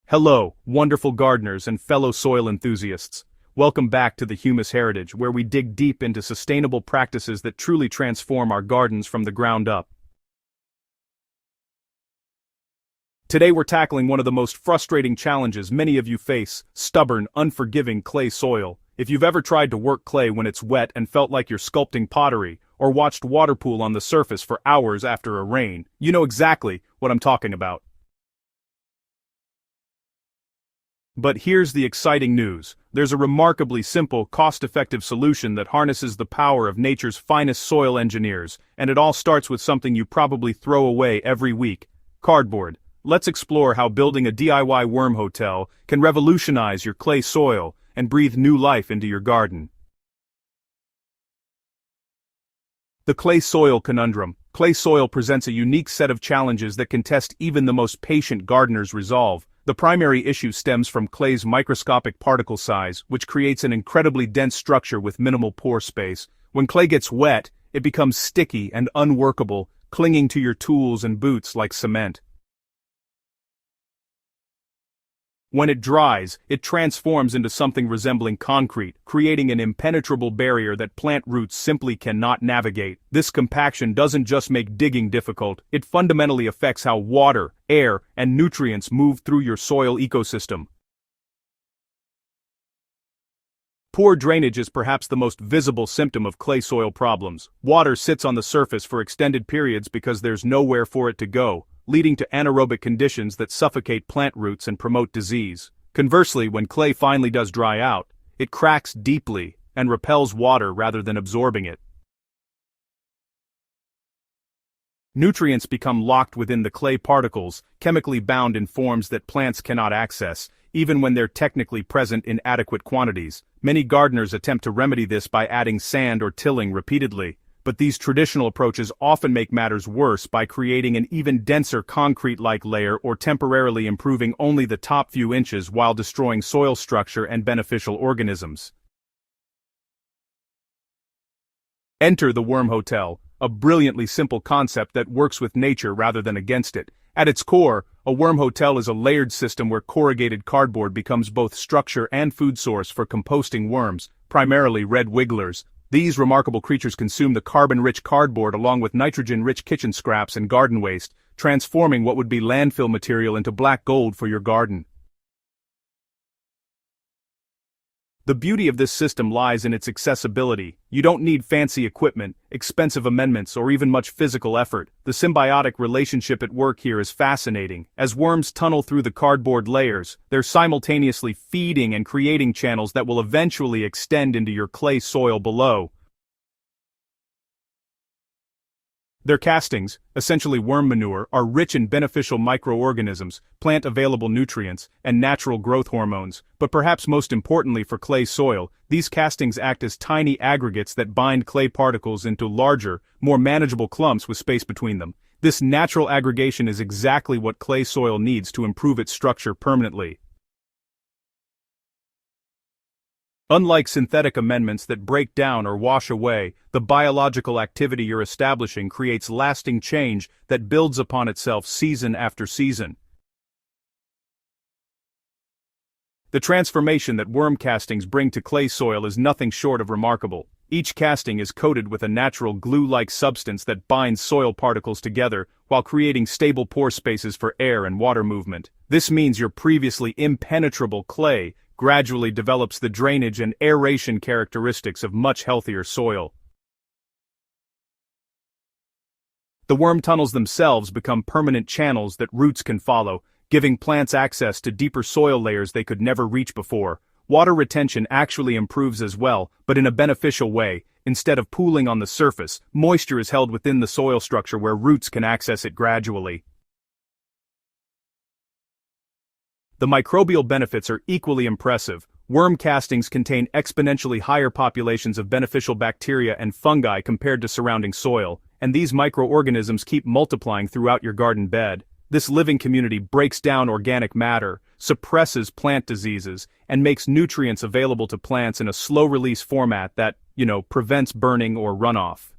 Hello, wonderful gardeners and fellow soil enthusiasts. Welcome back to the Humus Heritage, where we dig deep into sustainable practices that truly transform our gardens from the ground up. Today we're tackling one of the most frustrating challenges many of you face: stubborn, unforgiving clay soil. If you've ever tried to work clay when it's wet and felt like you're sculpting pottery, or watched water pool on the surface for hours after a rain, you know exactly what I'm talking about. But here's the exciting news. There's a remarkably simple, cost-effective solution that harnesses the power of nature's finest soil engineers, and it all starts with something you probably throw away every week: cardboard. Let's explore how building a DIY worm hotel can revolutionize your clay soil and breathe new life into your garden. The clay soil conundrum. Clay soil presents a unique set of challenges that can test even the most patient gardener's resolve. The primary issue stems from clay's microscopic particle size, which creates an incredibly dense structure with minimal pore space. When clay gets wet, it becomes sticky and unworkable, clinging to your tools and boots like cement. When it dries, it transforms into something resembling concrete, creating an impenetrable barrier that plant roots simply cannot navigate. This compaction doesn't just make digging difficult, it fundamentally affects how water, air, and nutrients move through your soil ecosystem. Poor drainage is perhaps the most visible symptom of clay soil problems. Water sits on the surface for extended periods because there's nowhere for it to go, leading to anaerobic conditions that suffocate plant roots and promote disease. Conversely, when clay finally does dry out, it cracks deeply and repels water rather than absorbing it. Nutrients become locked within the clay particles, chemically bound in forms that plants cannot access, even when they're technically present in adequate quantities. Many gardeners attempt to remedy this by adding sand or tilling repeatedly, but these traditional approaches often make matters worse by creating an even denser concrete-like layer or temporarily improving only the top few inches while destroying soil structure and beneficial organisms. Enter the worm hotel, a brilliantly simple concept that works with nature rather than against it. At its core, a worm hotel is a layered system where corrugated cardboard becomes both structure and food source for composting worms, primarily red wigglers. These remarkable creatures consume the carbon-rich cardboard along with nitrogen-rich kitchen scraps and garden waste, transforming what would be landfill material into black gold for your garden. The beauty of this system lies in its accessibility. You don't need fancy equipment, expensive amendments, or even much physical effort. The symbiotic relationship at work here is fascinating. As worms tunnel through the cardboard layers, they're simultaneously feeding and creating channels that will eventually extend into your clay soil below. Their castings, essentially worm manure, are rich in beneficial microorganisms, plant-available nutrients, and natural growth hormones. But perhaps most importantly for clay soil, these castings act as tiny aggregates that bind clay particles into larger, more manageable clumps with space between them. This natural aggregation is exactly what clay soil needs to improve its structure permanently. Unlike synthetic amendments that break down or wash away, the biological activity you're establishing creates lasting change that builds upon itself season after season. The transformation that worm castings bring to clay soil is nothing short of remarkable. Each casting is coated with a natural glue-like substance that binds soil particles together while creating stable pore spaces for air and water movement. This means your previously impenetrable clay gradually develops the drainage and aeration characteristics of much healthier soil. The worm tunnels themselves become permanent channels that roots can follow, giving plants access to deeper soil layers they could never reach before. Water retention actually improves as well, but in a beneficial way. Instead of pooling on the surface, moisture is held within the soil structure where roots can access it gradually. The microbial benefits are equally impressive. Worm castings contain exponentially higher populations of beneficial bacteria and fungi compared to surrounding soil, and these microorganisms keep multiplying throughout your garden bed. This living community breaks down organic matter, suppresses plant diseases, and makes nutrients available to plants in a slow-release format that, prevents burning or runoff.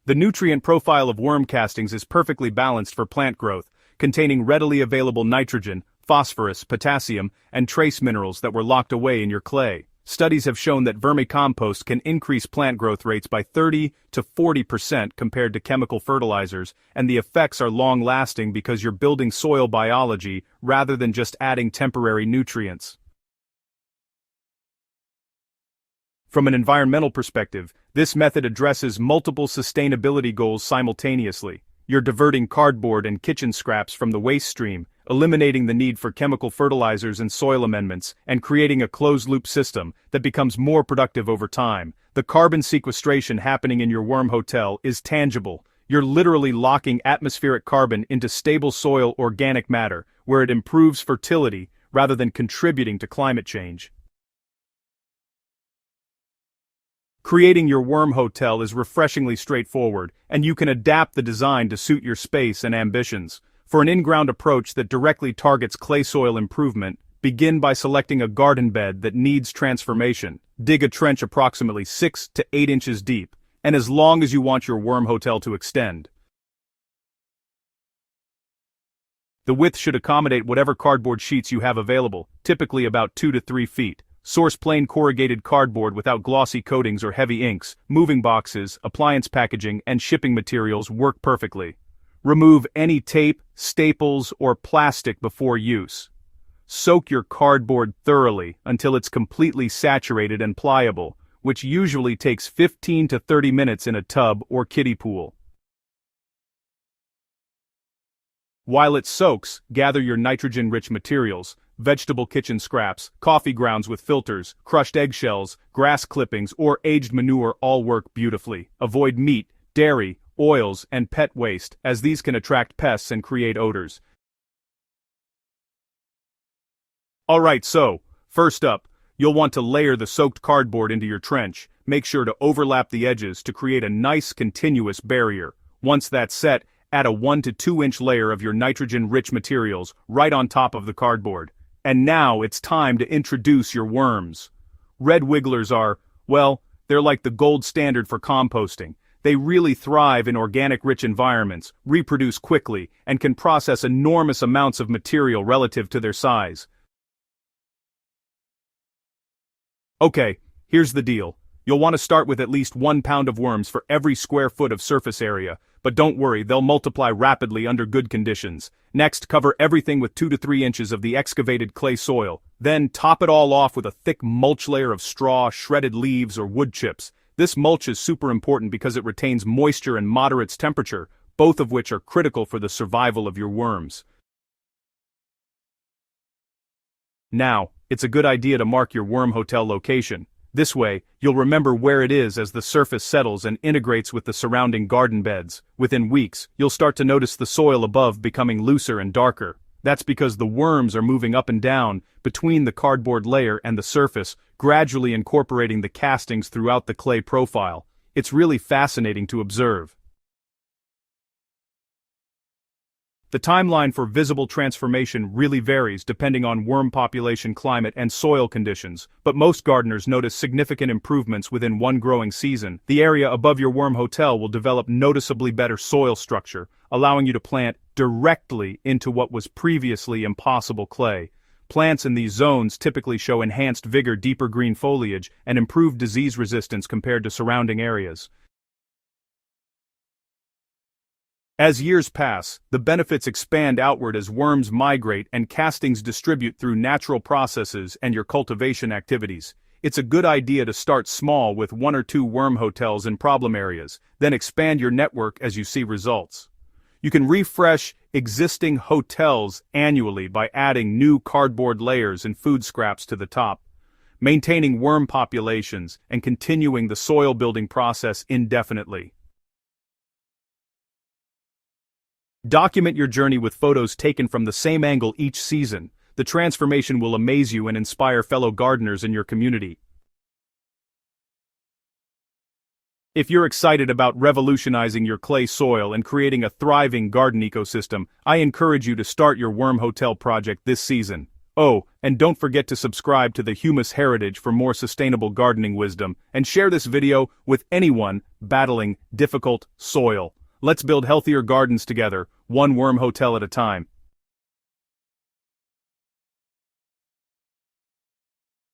The nutrient profile of worm castings is perfectly balanced for plant growth, containing readily available nitrogen, phosphorus, potassium, and trace minerals that were locked away in your clay. Studies have shown that vermicompost can increase plant growth rates by 30 to 40% compared to chemical fertilizers, and the effects are long-lasting because you're building soil biology rather than just adding temporary nutrients. From an environmental perspective, this method addresses multiple sustainability goals simultaneously. You're diverting cardboard and kitchen scraps from the waste stream, eliminating the need for chemical fertilizers and soil amendments, and creating a closed-loop system that becomes more productive over time. The carbon sequestration happening in your worm hotel is tangible. You're literally locking atmospheric carbon into stable soil organic matter, where it improves fertility rather than contributing to climate change. Creating your worm hotel is refreshingly straightforward, and you can adapt the design to suit your space and ambitions. For an in-ground approach that directly targets clay soil improvement, begin by selecting a garden bed that needs transformation. Dig a trench approximately 6 to 8 inches deep, and as long as you want your worm hotel to extend. The width should accommodate whatever cardboard sheets you have available, typically about 2 to 3 feet. Source plain corrugated cardboard without glossy coatings or heavy inks. Moving boxes, appliance packaging, and shipping materials work perfectly. Remove any tape, staples, or plastic before use. Soak your cardboard thoroughly until it's completely saturated and pliable, which usually takes 15 to 30 minutes in a tub or kiddie pool. While it soaks, gather your nitrogen-rich materials. Vegetable kitchen scraps, coffee grounds with filters, crushed eggshells, grass clippings, or aged manure all work beautifully. Avoid meat, dairy, oils, and pet waste, as these can attract pests and create odors. Alright, so, first up, you'll want to layer the soaked cardboard into your trench. Make sure to overlap the edges to create a nice continuous barrier. Once that's set, add a 1 to 2 inch layer of your nitrogen-rich materials right on top of the cardboard. And now it's time to introduce your worms. Red wigglers are, well, they're like the gold standard for composting. They really thrive in organic-rich environments, reproduce quickly, and can process enormous amounts of material relative to their size. Okay, here's the deal. You'll want to start with at least 1 pound of worms for every square foot of surface area, but don't worry, they'll multiply rapidly under good conditions. Next, cover everything with 2 to 3 inches of the excavated clay soil. Then top it all off with a thick mulch layer of straw, shredded leaves, or wood chips. This mulch is super important because it retains moisture and moderates temperature, both of which are critical for the survival of your worms. Now, it's a good idea to mark your worm hotel location. This way, you'll remember where it is as the surface settles and integrates with the surrounding garden beds. Within weeks, you'll start to notice the soil above becoming looser and darker. That's because the worms are moving up and down between the cardboard layer and the surface, gradually incorporating the castings throughout the clay profile. It's really fascinating to observe. The timeline for visible transformation really varies depending on worm population, climate, and soil conditions, but most gardeners notice significant improvements within one growing season. The area above your worm hotel will develop noticeably better soil structure, allowing you to plant directly into what was previously impossible clay. Plants in these zones typically show enhanced vigor, deeper green foliage, and improved disease resistance compared to surrounding areas. As years pass, the benefits expand outward as worms migrate and castings distribute through natural processes and your cultivation activities. It's a good idea to start small with 1 or 2 worm hotels in problem areas, then expand your network as you see results. You can refresh existing hotels annually by adding new cardboard layers and food scraps to the top, maintaining worm populations, and continuing the soil building process indefinitely. Document your journey with photos taken from the same angle each season. The transformation will amaze you and inspire fellow gardeners in your community. If you're excited about revolutionizing your clay soil and creating a thriving garden ecosystem, I encourage you to start your worm hotel project this season. Oh, and don't forget to subscribe to the Humus Heritage for more sustainable gardening wisdom, and share this video with anyone battling difficult soil. Let's build healthier gardens together, one worm hotel at a time.